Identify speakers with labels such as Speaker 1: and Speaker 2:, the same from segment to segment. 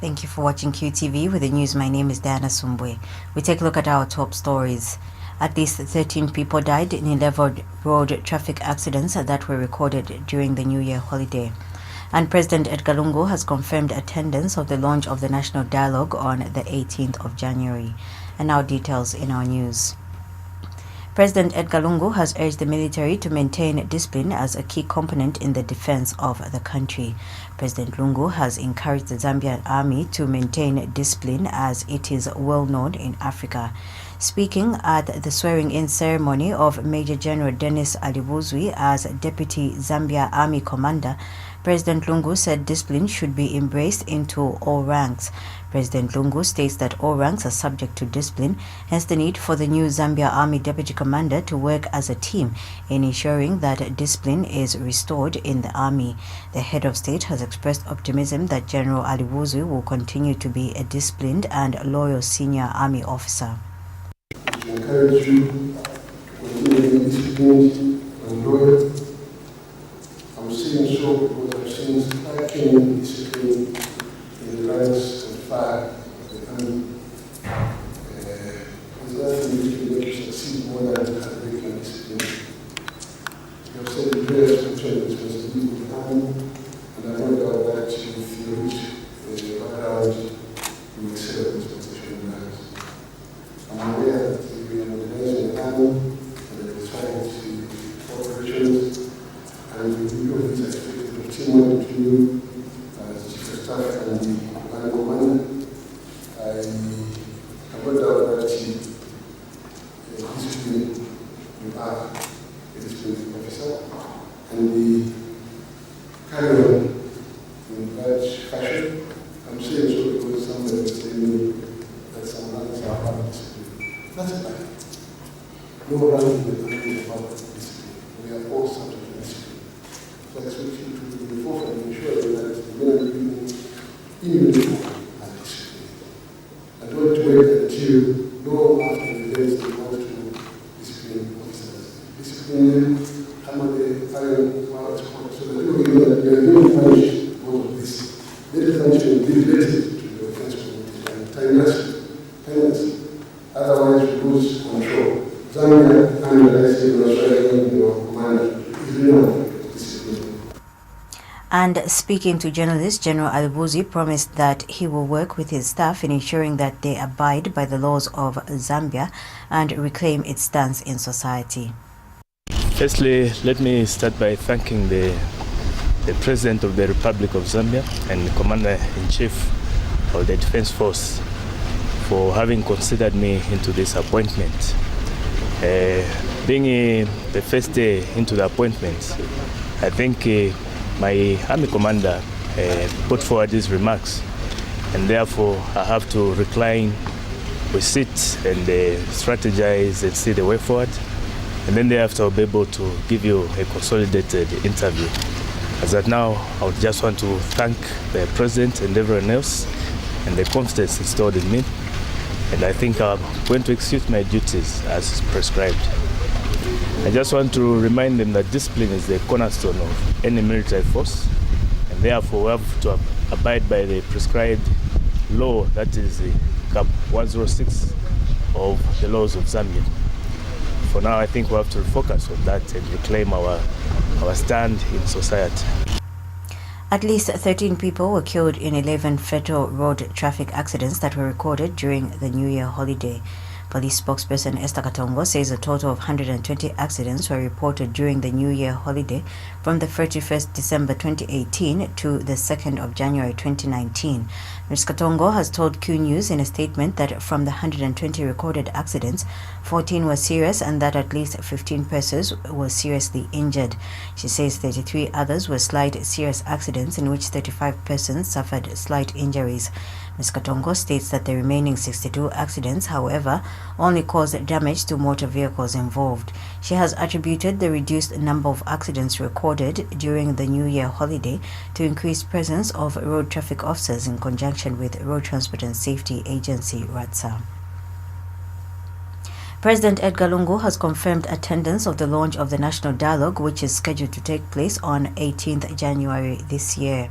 Speaker 1: Thank you for watching QTV with the news. My name is Diana Sumbwe. We take a look at our top stories. At least 13 people died in 11 road traffic accidents that were recorded during the New Year holiday. And President Edgar Lungu has confirmed attendance of the launch of the National Dialogue on the 18th of January. And now details in our news. President Edgar Lungu has urged the military to maintain discipline as a key component in the defense of the country. President Lungu has encouraged the Zambian army to maintain discipline as it is well known in Africa. Speaking at the swearing-in ceremony of Major General Dennis Alibuzwi as Deputy Zambia Army Commander, President Lungu said discipline should be embraced into all ranks. President Lungu states that all ranks are subject to discipline, hence the need for the new Zambia Army Deputy Commander to work as a team in ensuring that discipline is restored in the army. The head of state has expressed optimism that General Alibuzwi will continue to be a disciplined and loyal senior army officer.
Speaker 2: I encourage you to continue being disciplined and loyal. I'm saying so because I've seen striking discipline in the ranks and fire of the army. There's nothing which can make you succeed more than having discipline. You have said the prayers concerning responsibility of the army, and I know that with your rich background, you will excel at this position. I'm aware that we are modernizing the army and that we're trying to operations, and we always expect a teamwork between you as Chief of Staff and the Army Commander. I have no doubt that discipline, you are a disciplined officer, and the carry on in that fashion. I'm saying so because somebody was telling me that some others are about discipline. That's a lie. No rank in the country is about discipline. We are all subject to discipline. So I expect you to be in the forefront and ensure that the men and women in uniform are disciplined. And don't wait until long after the events they want to discipline officers. Discipline them, hammer the iron while it's hot, so that you know that you are being punished because of this. Let the punishment be related to the offense committed and timeless. Otherwise, we lose control. Zambia, and I say, your command is not discipline.
Speaker 1: And speaking to journalists, General Alibuzwi promised that he will work with his staff in ensuring that they abide by the laws of Zambia and reclaim its stance in society.
Speaker 3: Firstly, let me start by thanking the President of the Republic of Zambia and Commander-in-Chief of the Defense Force for having considered me into this appointment. Being the first day into the appointment, I think my Army Commander put forward these remarks, and therefore I have to recline, we sit and strategize and see the way forward, and then thereafter I'll be able to give you a consolidated interview. As at now, I would just want to thank the President and everyone else and the confidence installed in me, and I think I'm going to execute my duties as prescribed. I just want to remind them that discipline is the cornerstone of any military force, and therefore we have to abide by the prescribed law, that is the Cap 106 of the laws of Zambia. For now, I think we have to focus on that and reclaim our stand in society.
Speaker 1: At least 13 people were killed in 11 fatal road traffic accidents that were recorded during the New Year holiday. Police spokesperson Esther Katongo says a total of 120 accidents were reported during the New Year holiday from the 31st December 2018 to the 2nd of January 2019. Ms. Katongo has told Q News in a statement that from the 120 recorded accidents, 14 were serious and that at least 15 persons were seriously injured. She says 33 others were slight serious accidents in which 35 persons suffered slight injuries. Ms. Katongo states that the remaining 62 accidents, however, only caused damage to motor vehicles involved. She has attributed the reduced number of accidents recorded during the New Year holiday to increased presence of road traffic officers in conjunction with Road Transport and Safety Agency RATSA. President Edgar Lungu has confirmed attendance of the launch of the National Dialogue, which is scheduled to take place on 18th January this year.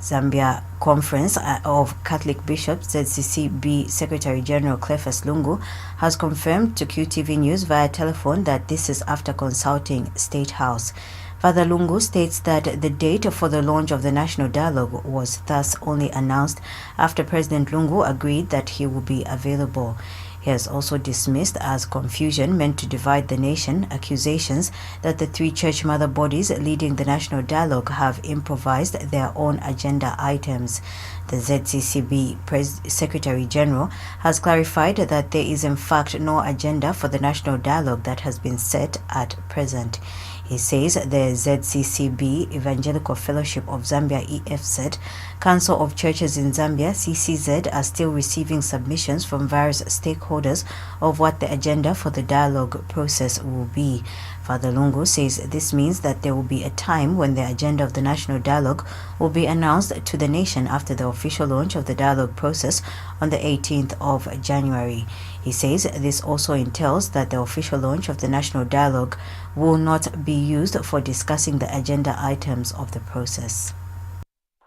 Speaker 1: Zambia Conference of Catholic Bishops, ZCCB Secretary General Cleophas Lungu has confirmed to QTV News via telephone that this is after consulting State House. Father Lungu states that the date for the launch of the National Dialogue was thus only announced after President Lungu agreed that he would be available. He has also dismissed as confusion meant to divide the nation accusations that the three church mother bodies leading the National Dialogue have improvised their own agenda items. The ZCCB Secretary General has clarified that there is in fact no agenda for the National Dialogue that has been set at present. He says the ZCCB Evangelical Fellowship of Zambia EFZ, Council of Churches in Zambia CCZ are still receiving submissions from various stakeholders of what the agenda for the dialogue process will be. Father Lungu says this means that there will be a time when the agenda of the National Dialogue will be announced to the nation after the official launch of the dialogue process on the 18th of January. He says this also entails that the official launch of the National Dialogue will not be used for discussing the agenda items of the process.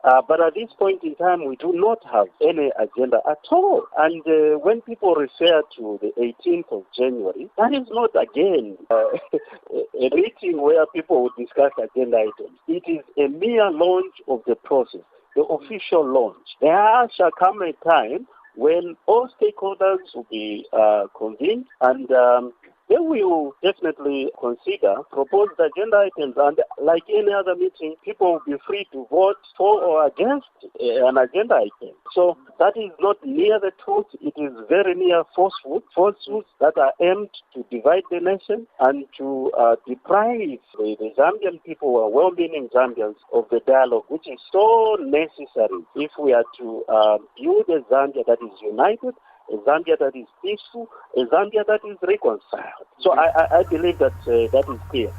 Speaker 4: But at this point in time, we do not have any agenda at all. And when people refer to the 18th of January, that is not, again, a meeting where people would discuss agenda items. It is a mere launch of the process, the official launch. There shall come a time when all stakeholders will be convened and they will definitely consider proposed agenda items, and like any other meeting, people will be free to vote for or against an agenda item. So that is not near the truth. It is very near falsehoods that are aimed to divide the nation and to deprive the Zambian people, or well-meaning Zambians, of the dialogue, which is so necessary if we are to build a Zambia that is united, a Zambia that is peaceful, a Zambia that is reconciled. So I believe that that is clear.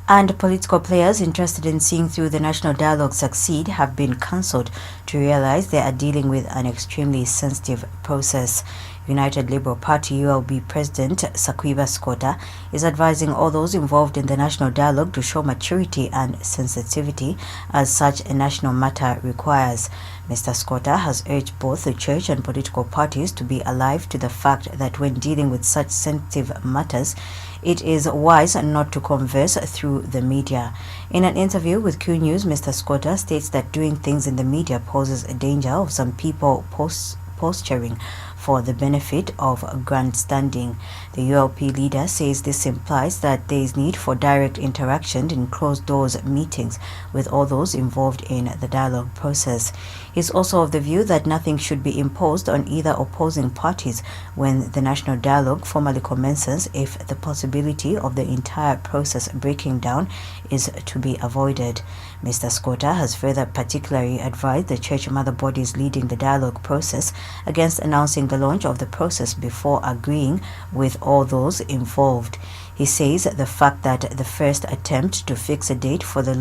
Speaker 1: And political players interested in seeing through the National Dialogue succeed have been cancelled to realize they are dealing with an extremely sensitive process. United Liberal Party ULB President Sakwiba Skota is advising all those involved in the National Dialogue to show maturity and sensitivity as such a national matter requires. Mr. Skota has urged both the church and political parties to be alive to the fact that when dealing with such sensitive matters, it is wise not to converse through the media. In an interview with Q News, Mr. Skota states that doing things in the media poses a danger of some people posturing for the benefit of grandstanding. The ULP leader says this implies that there is need for direct interaction in closed-doors meetings with all those involved in the dialogue process. He is also of the view that nothing should be imposed on either opposing parties when the National Dialogue formally commences if the possibility of the entire process breaking down is to be avoided. Mr. Skota has further particularly advised the church mother bodies leading the dialogue process against announcing the launch of the process before agreeing with all those involved. He says the fact that the first attempt to fix a date for the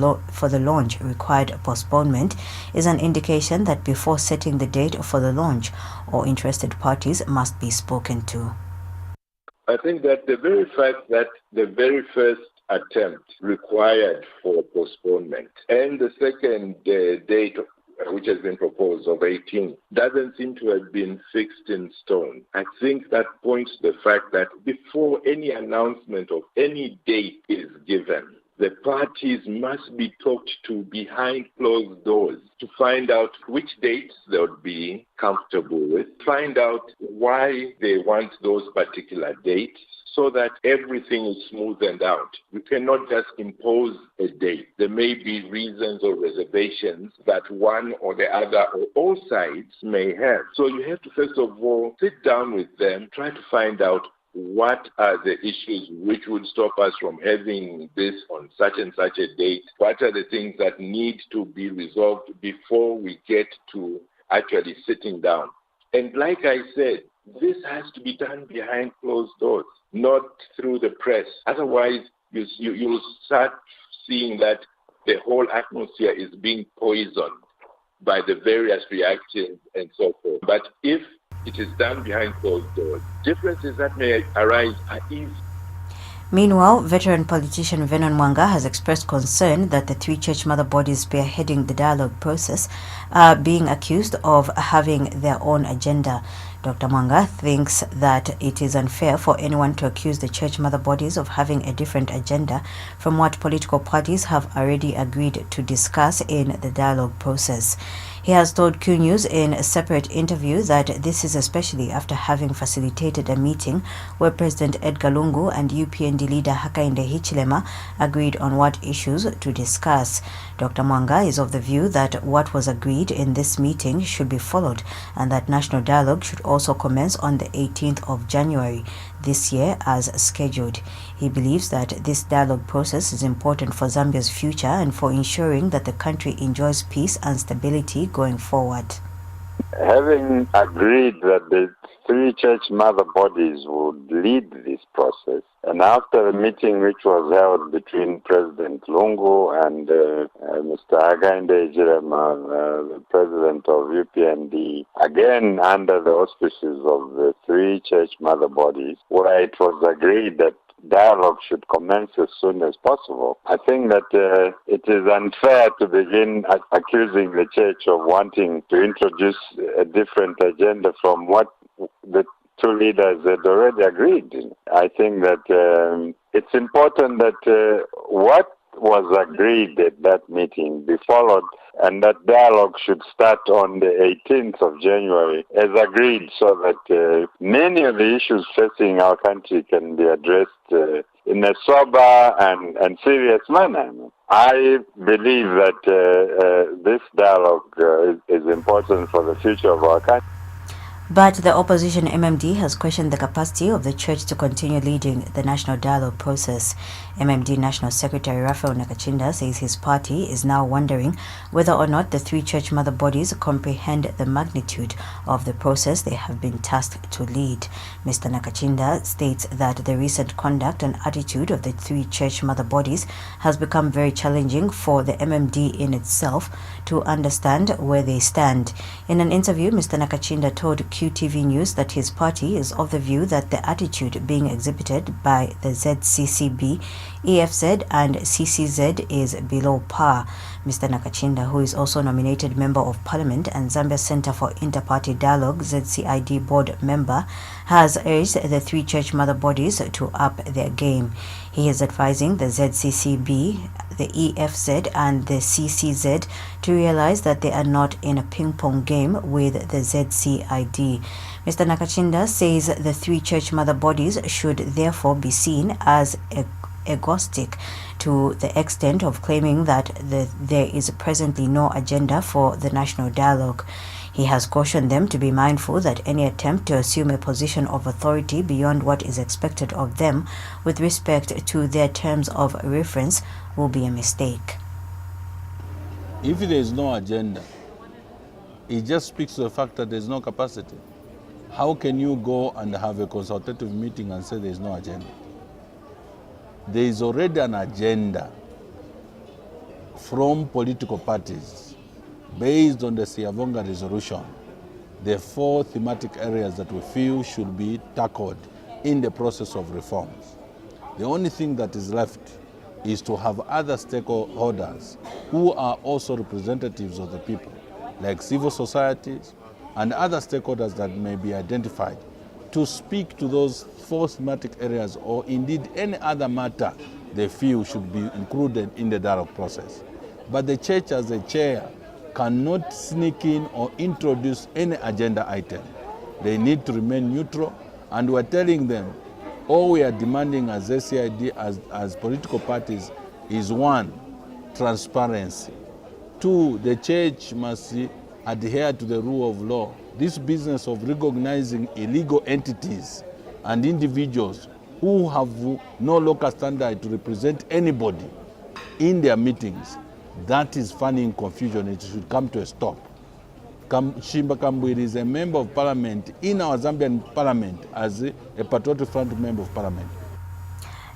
Speaker 1: launch required postponement is an indication that before setting the date for the launch, all interested parties must be spoken to.
Speaker 5: I think that the very fact that the very first attempt required for postponement and the second date which has been proposed of 18 doesn't seem to have been fixed in stone. I think that points to the fact that before any announcement of any date is given, the parties must be talked to behind closed doors to find out which dates they would be comfortable with, find out why they want those particular dates, so that everything is smoothened out. You cannot just impose a date. There may be reasons or reservations that one or the other or all sides may have. So you have to first of all sit down with them, try to find out what are the issues which would stop us from having this on such and such a date? What are the things that need to be resolved before we get to actually sitting down? And like I said, this has to be done behind closed doors, not through the press. Otherwise, you'll start seeing that the whole atmosphere is being poisoned by the various reactions and so forth. But if it is done behind closed doors, differences that may arise are easy.
Speaker 1: Meanwhile, veteran politician Vernon Mwanga has expressed concern that the three church mother bodies spearheading the dialogue process are being accused of having their own agenda. Dr. Mwanga thinks that it is unfair for anyone to accuse the church mother bodies of having a different agenda from what political parties have already agreed to discuss in the dialogue process. He has told Q News in a separate interview that this is especially after having facilitated a meeting where President Edgar Lungu and UPND leader Hakainde Hichilema agreed on what issues to discuss. Dr. Mwanga is of the view that what was agreed in this meeting should be followed and that national dialogue should also commence on the 18th of January this year as scheduled. He believes that this dialogue process is important for Zambia's future and for ensuring that the country enjoys peace and stability going forward.
Speaker 6: Having agreed that the three church mother bodies would lead this process, and after a meeting which was held between President Lungu and Mr. Hakainde Hichilema, the president of UPND, again under the auspices of the three church mother bodies, where it was agreed that dialogue should commence as soon as possible. I think that it is unfair to begin accusing the church of wanting to introduce a different agenda from what the two leaders had already agreed. I think that it's important that what was agreed at that meeting be followed, and that dialogue should start on the 18th of January as agreed, so that many of the issues facing our country can be addressed in a sober and serious manner. I believe that this dialogue is important for the future of our country.
Speaker 1: But the opposition MMD has questioned the capacity of the church to continue leading the national dialogue process. MMD National Secretary Raphael Nakachinda says his party is now wondering whether or not the three church mother bodies comprehend the magnitude of the process they have been tasked to lead. Mr. Nakachinda states that the recent conduct and attitude of the three church mother bodies has become very challenging for the MMD in itself to understand where they stand. In an interview, Mr. Nakachinda told QTV News that his party is of the view that the attitude being exhibited by the ZCCB, EFZ and CCZ is below par. Mr. Nakachinda, who is also nominated Member of Parliament and Zambia Center for Inter-Party Dialogue ZCID board member, has urged the three church mother bodies to up their game. He is advising the ZCCB, the EFZ and the CCZ to realize that they are not in a ping-pong game with the ZCID. Mr. Nakachinda says the three church mother bodies should therefore be seen as agnostic to the extent of claiming that there is presently no agenda for the national dialogue. He has cautioned them to be mindful that any attempt to assume a position of authority beyond what is expected of them with respect to their terms of reference will be a mistake.
Speaker 7: If there is no agenda, it just speaks to the fact that there is no capacity. How can you go and have a consultative meeting and say there is no agenda? There is already an agenda from political parties based on the Siyavonga resolution, the 4 thematic areas that we feel should be tackled in the process of reforms. The only thing that is left is to have other stakeholders who are also representatives of the people, like civil societies and other stakeholders that may be identified, to speak to those 4 thematic areas or indeed any other matter they feel should be included in the dialogue process. But the church as a chair cannot sneak in or introduce any agenda item. They need to remain neutral, and we're telling them all we are demanding as SCID, as political parties, is 1, transparency. 2, the church must adhere to the rule of law. This business of recognizing illegal entities and individuals who have no local standard to represent anybody in their meetings, that is funding confusion. It should come to a stop. Shimba Kambwiri is a member of parliament in our Zambian parliament as a patriotic front member of parliament.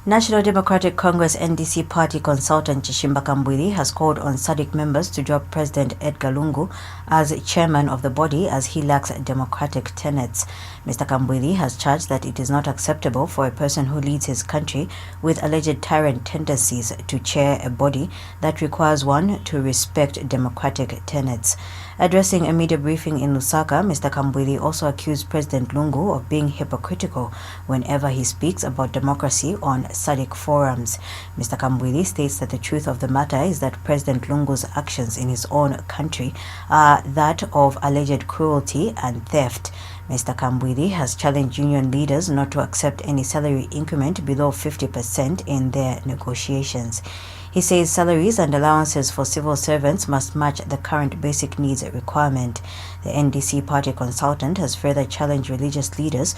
Speaker 1: National Democratic Congress NDC party consultant Chishimba Kambwili has called on SADC members to drop President Edgar Lungu as chairman of the body as he lacks democratic tenets. Mr. Kambwili has charged that it is not acceptable for a person who leads his country with alleged tyrant tendencies to chair a body that requires one to respect democratic tenets. Addressing a media briefing in Lusaka, Mr. Kambwili also accused President Lungu of being hypocritical whenever he speaks about democracy on SADC forums. Mr. Kambwili states that the truth of the matter is that President Lungu's actions in his own country are that of alleged cruelty and theft. Mr. Kambwili has challenged union leaders not to accept any salary increment below 50% in their negotiations. He says salaries and allowances for civil servants must match the current basic needs requirement. The NDC party consultant has further challenged religious leaders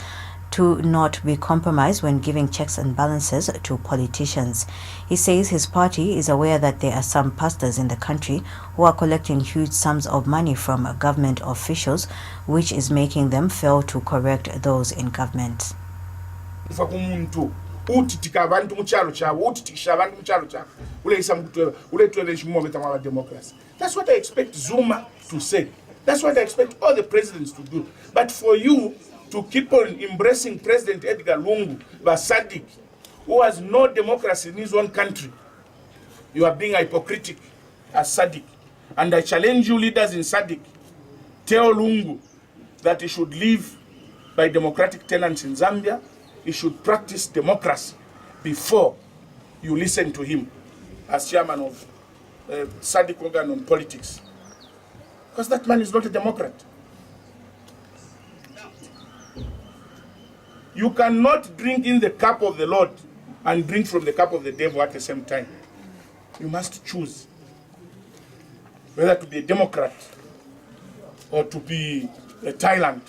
Speaker 1: to not be compromised when giving checks and balances to politicians. He says his party is aware that there are some pastors in the country who are collecting huge sums of money from government officials, which is making them fail to correct those in government.
Speaker 8: utitika abantu mu kyalo kyabwe utitikisha abantu mu kyalo kyabwe uleyisa mukutweba uletwele chimometa mwa democracy. That's what I expect Zuma to say. That's what I expect all the presidents to do. But for you to keep on embracing President Edgar Lungu by SADC, who has no democracy in his own country, you are being hypocritical as SADC. And I challenge you leaders in SADC, tell Lungu that he should live by democratic tenets in Zambia. He should practice democracy before you listen to him as chairman of SADC organ on politics. Because that man is not a Democrat. You cannot drink in the cup of the Lord and drink from the cup of the devil at the same time. You must choose whether to be a Democrat or to be a tyrant.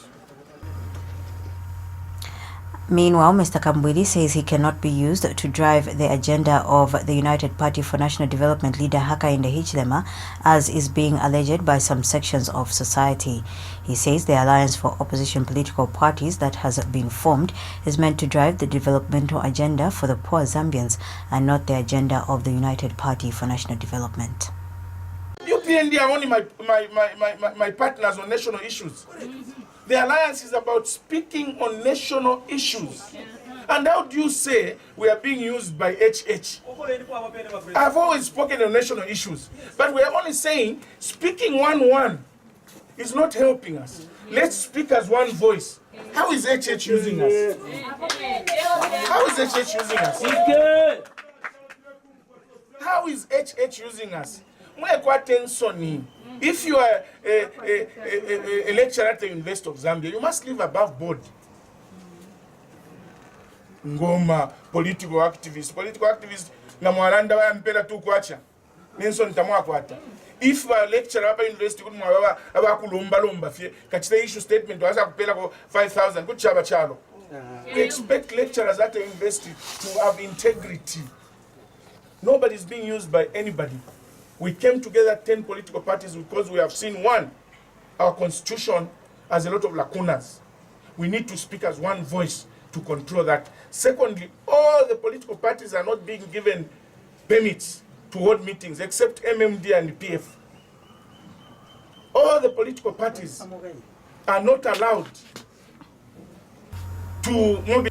Speaker 1: Meanwhile, Mr. Kambwili says he cannot be used to drive the agenda of the United Party for National Development leader Hakainde Hichilema, as is being alleged by some sections of society. He says the Alliance for Opposition Political Parties that has been formed is meant to drive the developmental agenda for the poor Zambians and not the agenda of the United Party for National Development.
Speaker 8: UPND are only my partners on national issues. The alliance is about speaking on national issues. And how do you say we are being used by HH? I've always spoken on national issues, but we are only saying speaking one is not helping us. Let's speak as one voice. How is HH using us? How is HH using us? How is HH using us? If you are a lecturer at the University of Zambia, you must live above board. Ngoma, political activist, na mwaranda wa mpela tu kwacha. Nelson tamwa kwata. If a lecturer at the university could mwa aba kulomba fie, kachita issue statement wasa kupela ko 5,000 kuchaba chalo. We expect lecturers at the university to have integrity. Nobody is being used by anybody. We came together 10 political parties because we have seen, one, our constitution has a lot of lacunas. We need to speak as one voice to control that. Secondly, all the political parties are not being given permits to hold meetings except MMD and PF. All the political parties are not allowed to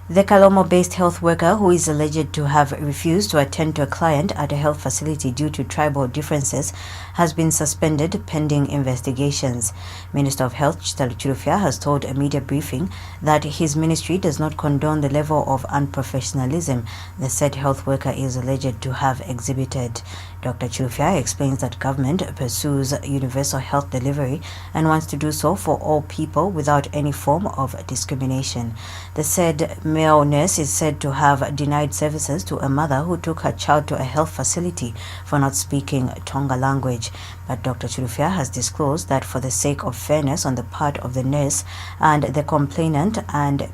Speaker 1: The Kalomo-based health worker who is alleged to have refused to attend to a client at a health facility due to tribal differences has been suspended pending investigations. Minister of Health Chitalo Chilufya has told a media briefing that his ministry does not condone the level of unprofessionalism the said health worker is alleged to have exhibited. Dr. Chilufya explains that government pursues universal health delivery and wants to do so for all people without any form of discrimination. The said male nurse is said to have denied services to a mother who took her child to a health facility for not speaking Tonga language. But Dr. Chilufya has disclosed that for the sake of fairness on the part of the nurse and the complainant and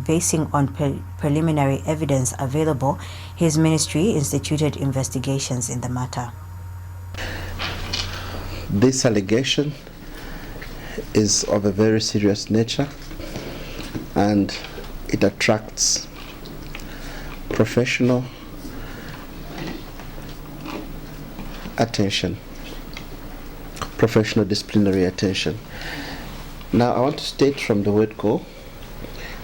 Speaker 1: basing on preliminary evidence available, his ministry instituted investigations in the matter.
Speaker 9: This allegation is of a very serious nature and it attracts professional attention, professional disciplinary attention. Now, I want to state from the word go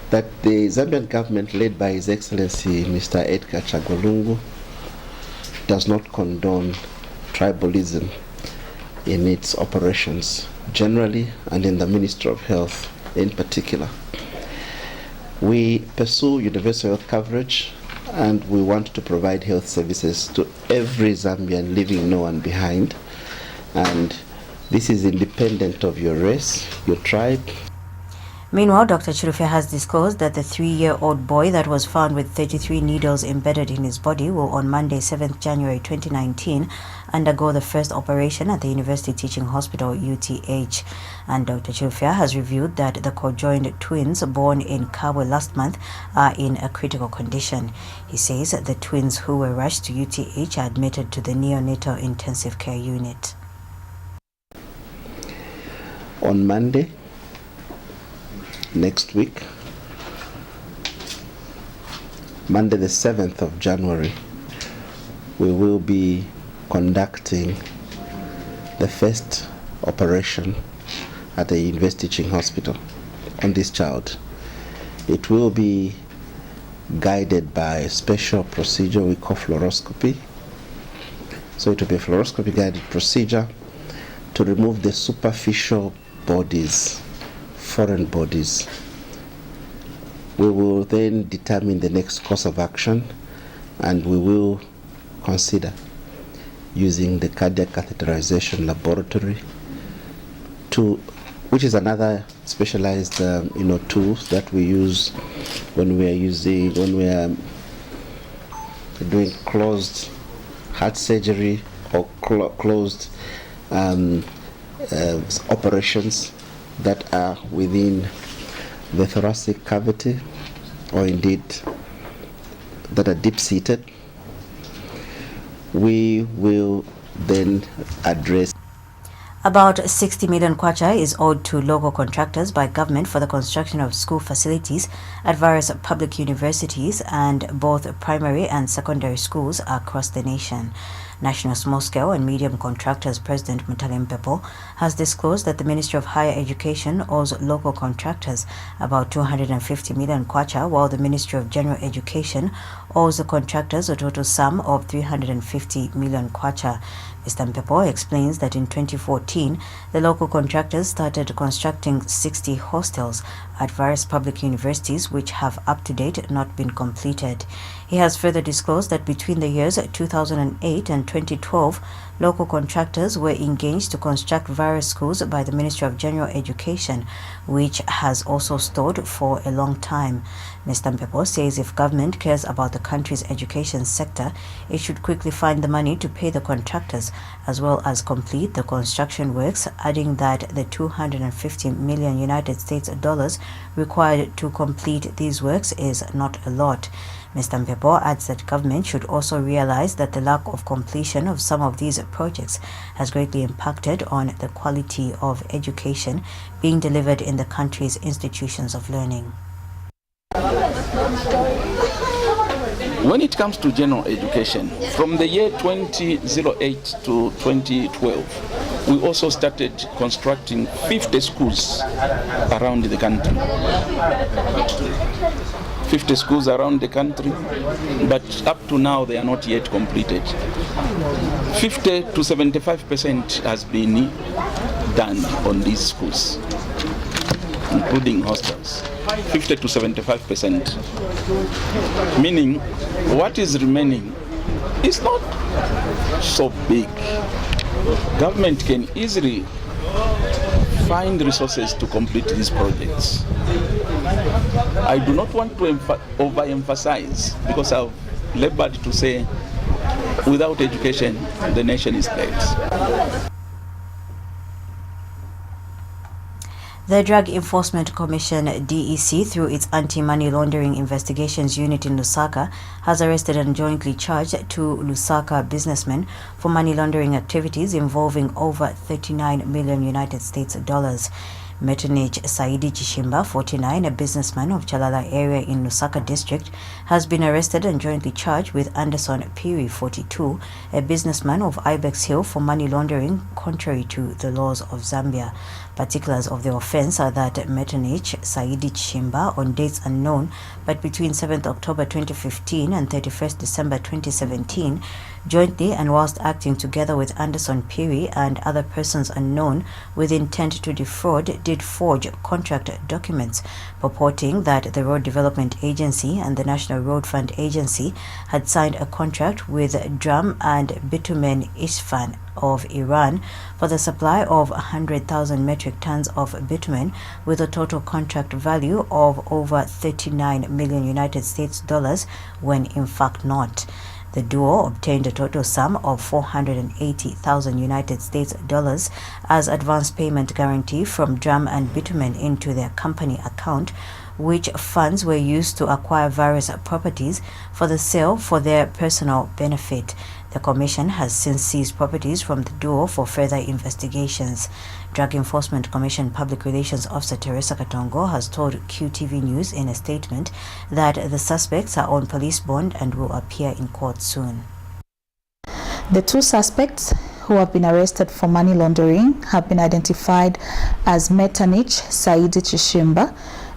Speaker 9: that the Zambian government, led by His Excellency Mr. Edgar Chagwa Lungu, does not condone tribalism in its operations generally and in the Ministry of Health in particular. We pursue universal health coverage, and we want to provide health services to every Zambian, leaving no one behind. And this is independent of your race, your tribe.
Speaker 1: Meanwhile, Dr. Chirufya has disclosed that the 3-year-old boy that was found with 33 needles embedded in his body will on Monday, 7th January 2019, undergo the first operation at the University Teaching Hospital, UTH. And Dr. Chirufya has revealed that the conjoined twins born in Kabwe last month are in a critical condition. He says the twins who were rushed to UTH are admitted to the neonatal intensive care unit.
Speaker 9: On Monday, next week, Monday the 7th of January, we will be conducting the first operation at the University Teaching Hospital on this child. It will be guided by a special procedure we call fluoroscopy. So it will be a fluoroscopy guided procedure to remove the superficial bodies, foreign bodies. We will then determine the next course of action, and we will consider using the cardiac catheterization laboratory, which is another specialized tools that we use when we are doing closed heart surgery or closed operations that are within the thoracic cavity, or indeed that are deep-seated. We will then address.
Speaker 1: About 60 million kwacha is owed to local contractors by government for the construction of school facilities at various public universities and both primary and secondary schools across the nation. National Small-Scale and Medium Contractors President Mutale Mpepo has disclosed that the Ministry of Higher Education owes local contractors about 250 million kwacha, while the Ministry of General Education owes the contractors a total sum of 350 million kwacha. Mr. Mpepo explains that in 2014, the local contractors started constructing 60 hostels at various public universities which have up to date not been completed. He has further disclosed that between the years 2008 and 2012, local contractors were engaged to construct various schools by the Ministry of General Education, which has also stalled for a long time. Mr. Mpepo says if government cares about the country's education sector, it should quickly find the money to pay the contractors as well as complete the construction works, adding that the 250 million United States dollars required to complete these works is not a lot. Mr. Mpepo adds that government should also realize that the lack of completion of some of these projects has greatly impacted on the quality of education being delivered in the country's institutions of learning.
Speaker 10: When it comes to general education, from the year 2008 to 2012, we also started constructing 50 schools around the country. 50 schools around the country, but up to now they are not yet completed. 50 to 75% has been done on these schools, including hostels. 50 to 75%. Meaning, what is remaining is not so big. Government can easily find resources to complete these projects. I do not want to overemphasize, because I've labored to say without education the nation is dead.
Speaker 1: The Drug Enforcement Commission, DEC, through its Anti-Money Laundering Investigations Unit in Lusaka, has arrested and jointly charged two Lusaka businessmen for money laundering activities involving over 39 million United States dollars. Metonich Saidi Chishimba, 49, a businessman of Chalala area in Lusaka district, has been arrested and jointly charged with Anderson Piri, 42, a businessman of Ibex Hill, for money laundering contrary to the laws of Zambia. Particulars of the offense are that Metonich Saidi Chishimba, on dates unknown, but between 7th October 2015 and 31st December 2017, jointly and whilst acting together with Anderson Piri and other persons unknown with intent to defraud, did forge contract documents purporting that the Road Development Agency and the National Road Fund Agency had signed a contract with Drum and Bitumen Isfahan of Iran for the supply of 100,000 metric tons of bitumen with a total contract value of over 39 million United States dollars, when in fact not. The duo obtained a total sum of 480,000 United States dollars as advance payment guarantee from Drum and Bitumen into their company account, which funds were used to acquire various properties for the sale for their personal benefit. The Commission has since seized properties from the duo for further investigations. Drug Enforcement Commission Public Relations Officer Teresa Katongo has told QTV News in a statement that the suspects are on police bond and will appear in court soon.
Speaker 11: The two suspects who have been arrested for money laundering have been identified as Metonich Saidi Chishimba,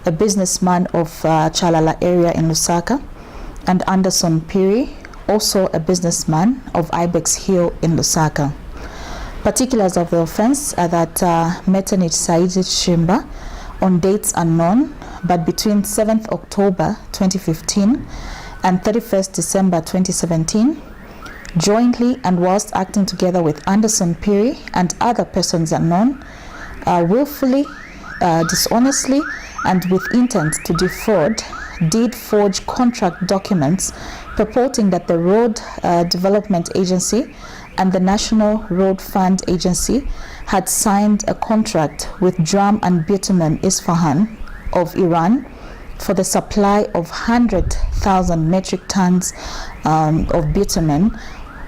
Speaker 11: a businessman of Chalala area in Lusaka, and Anderson Piri, also a businessman of Ibex Hill in Lusaka. Particulars of the offense are that Metonich Saidi Chishimba, on dates unknown, but between 7th October 2015 and 31st December 2017, jointly and whilst acting together with Anderson Piri and other persons unknown, willfully, dishonestly, and with intent to defraud, did forge contract documents purporting that the Road Development Agency and the National Road Fund Agency had signed a contract with Drum and Bitumen Isfahan of Iran for the supply of 100,000 metric tons of bitumen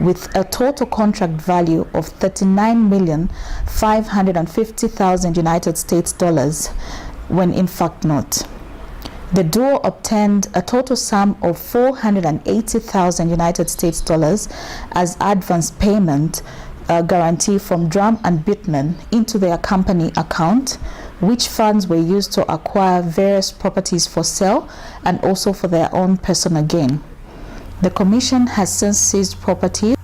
Speaker 11: with a total contract value of 39,550,000 United States dollars, when in fact not. The duo obtained a total sum of 480,000 United States dollars as advance payment guarantee from Drum and Bitumen into their company account, which funds were used to acquire various properties for sale and also for their own personal gain. The Commission has since seized property.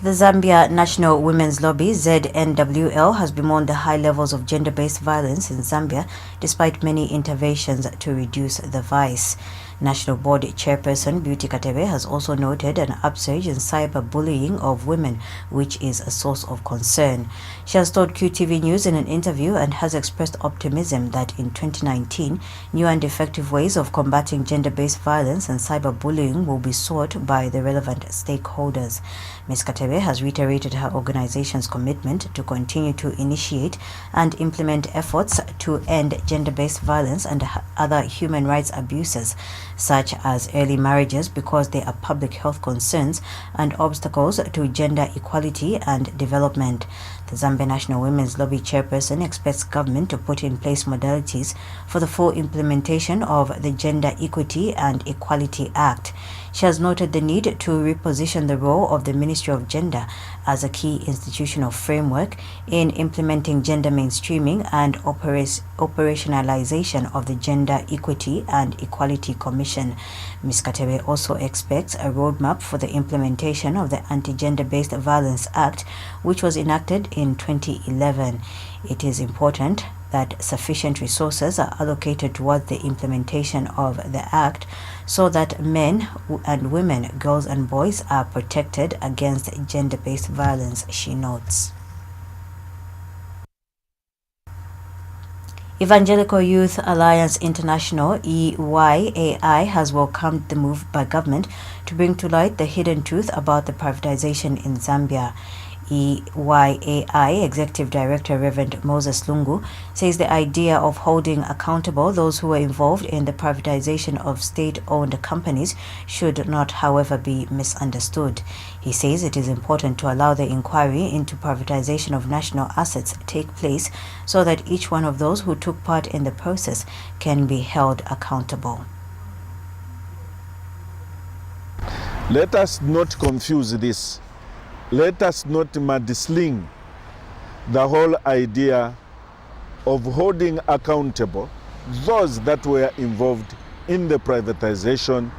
Speaker 1: The Zambia National Women's Lobby, ZNWL, has bemoaned the high levels of gender-based violence in Zambia despite many interventions to reduce the vice. National Board Chairperson Beauty Katebe has also noted an upsurge in cyberbullying of women, which is a source of concern. She has told QTV News in an interview and has expressed optimism that in 2019, new and effective ways of combating gender-based violence and cyberbullying will be sought by the relevant stakeholders. Ms. Katebe has reiterated her organization's commitment to continue to initiate and implement efforts to end gender-based violence and other human rights abuses, such as early marriages, because they are public health concerns and obstacles to gender equality and development. The Zambia National Women's Lobby chairperson expects government to put in place modalities for the full implementation of the Gender Equity and Equality Act. She has noted the need to reposition the role of the Ministry of Gender as a key institutional framework in implementing gender mainstreaming and operationalization of the Gender Equity and Equality Commission. Ms. Katebe also expects a roadmap for the implementation of the Anti-Gender-Based Violence Act, which was enacted in 2011. It is important that sufficient resources are allocated towards the implementation of the Act so that men and women, girls and boys are protected against gender-based violence, she notes. Evangelical Youth Alliance International, EYAI, has welcomed the move by government to bring to light the hidden truth about the privatization in Zambia. EYAI Executive Director Reverend Moses Lungu says the idea of holding accountable those who were involved in the privatization of state-owned companies should not, however, be misunderstood. He says it is important to allow the inquiry into privatization of national assets take place so that each one of those who took part in the process can be held accountable.
Speaker 12: Let us not confuse this. Let us not mudsling the whole idea of holding accountable those that were involved in the privatization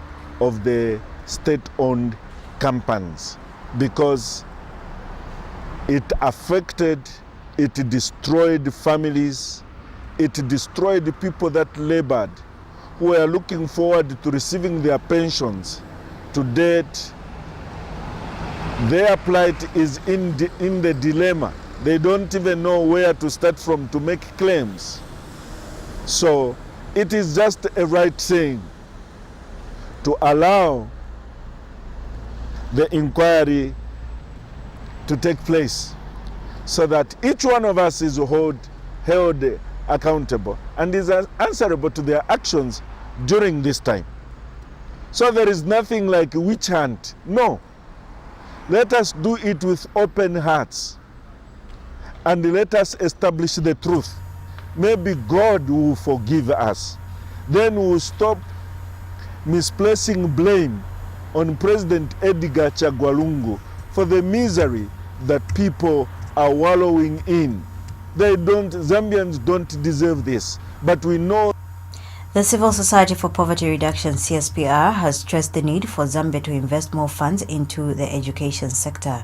Speaker 12: of the state-owned companies, because it affected, it destroyed families, it destroyed people that labored, who were looking forward to receiving their pensions. To date, their plight is in the dilemma. They don't even know where to start from to make claims. So it is just a right thing to allow the inquiry to take place so that each one of us is held accountable and is answerable to their actions during this time. So there is nothing like witch hunt. No. Let us do it with open hearts and let us establish the truth. Maybe God will forgive us. Then we will stop misplacing blame on President Edgar Chagwa Lungu for the misery that people are wallowing in. Zambians don't deserve this, but we know.
Speaker 1: The Civil Society for Poverty Reduction, CSPR, has stressed the need for Zambia to invest more funds into the education sector.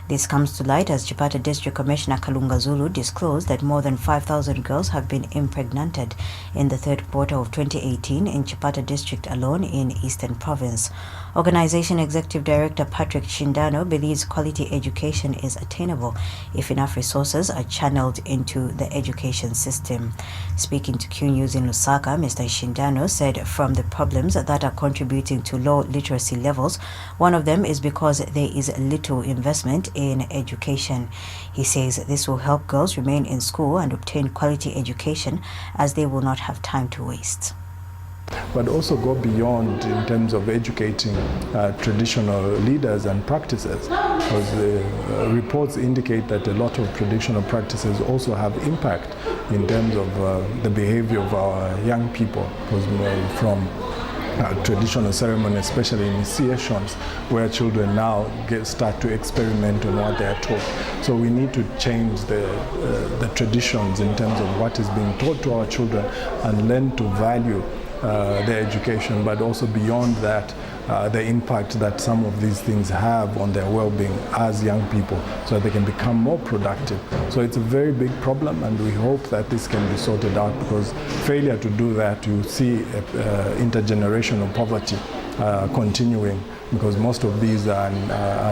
Speaker 1: This comes to light as Chipata District Commissioner Kalunga Zulu disclosed that more than 5,000 girls have been impregnated in the third quarter of 2018 in Chipata District alone in Eastern Province. Organization Executive Director Patrick Shindano believes quality education is attainable if enough resources are channeled into the education system. Speaking to Q News in Lusaka, Mr. Shindano said from the problems that are contributing to low literacy levels, one of them is because there is little investment in education. He says this will help girls remain in school and obtain quality education as they will not have time to waste.
Speaker 13: But also go beyond in terms of educating traditional leaders and practices, because the reports indicate that a lot of traditional practices also have impact in terms of the behavior of our young people, because from traditional ceremony, especially initiations, where children now start to experiment on what they are taught. So we need to change the traditions in terms of what is being taught to our children and learn to value their education, but also beyond that, the impact that some of these things have on their well-being as young people, so that they can become more productive. So it's a very big problem, and we hope that this can be sorted out, because failure to do that, you see intergenerational poverty continuing, because most of these are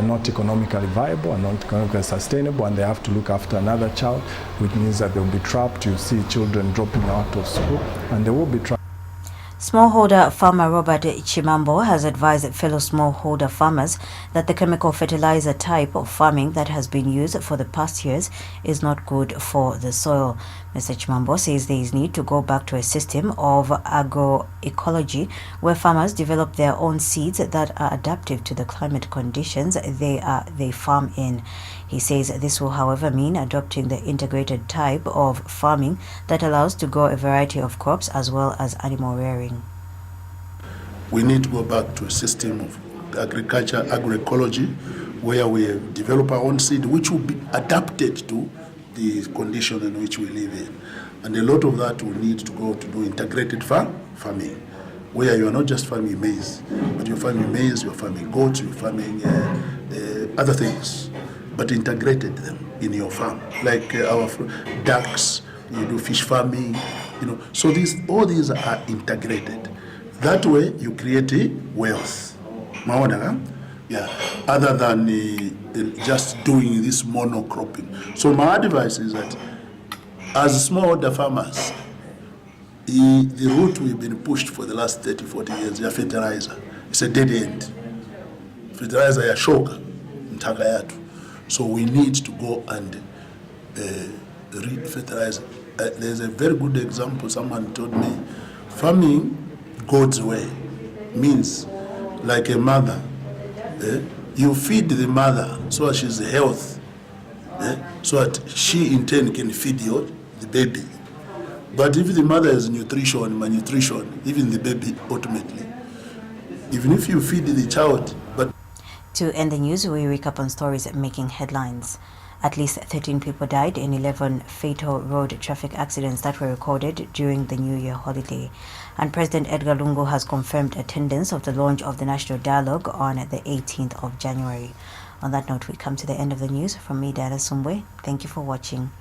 Speaker 13: not economically viable and not economically sustainable, and they have to look after another child, which means that they'll be trapped. You see children dropping out of school, and they will be trapped.
Speaker 1: Smallholder farmer Robert Chimambo has advised fellow smallholder farmers that the chemical fertilizer type of farming that has been used for the past years is not good for the soil. Mr. Chimambo says there is need to go back to a system of agroecology where farmers develop their own seeds that are adaptive to the climate conditions they farm in. He says this will, however, mean adopting the integrated type of farming that allows to grow a variety of crops as well as animal rearing.
Speaker 2: We need to go back to a system of agriculture, agroecology, where we develop our own seed, which will be adapted to the condition in which we live in. And a lot of that will need to go to do integrated farming, where you are not just farming maize, but you're farming maize, you're farming goats, you're farming other things, but integrated them in your farm, like our ducks, you do fish farming, So all these are integrated. That way you create a wealth. Yeah, other than just doing this monocropping. So my advice is that as smallholder farmers, the route we've been pushed for the last 30, 40 years, the fertilizer, it's a dead end. Fertilizer ya shoka, ntaka yatu. So we need to go and re-fertilize. There's a very good example someone told me. Farming God's way means like a mother. You feed the mother so that she's healthy, so that she in turn can feed the baby. But if the mother is malnutrition, even the baby ultimately, even if you feed the child. But
Speaker 1: to end the news, we recap on stories making headlines. At least 13 people died in 11 fatal road traffic accidents that were recorded during the New Year holiday. And President Edgar Lungu has confirmed attendance of the launch of the National Dialogue on the 18th of January. On that note, we come to the end of the news. From me, Dana Sumbwe. Thank you for watching.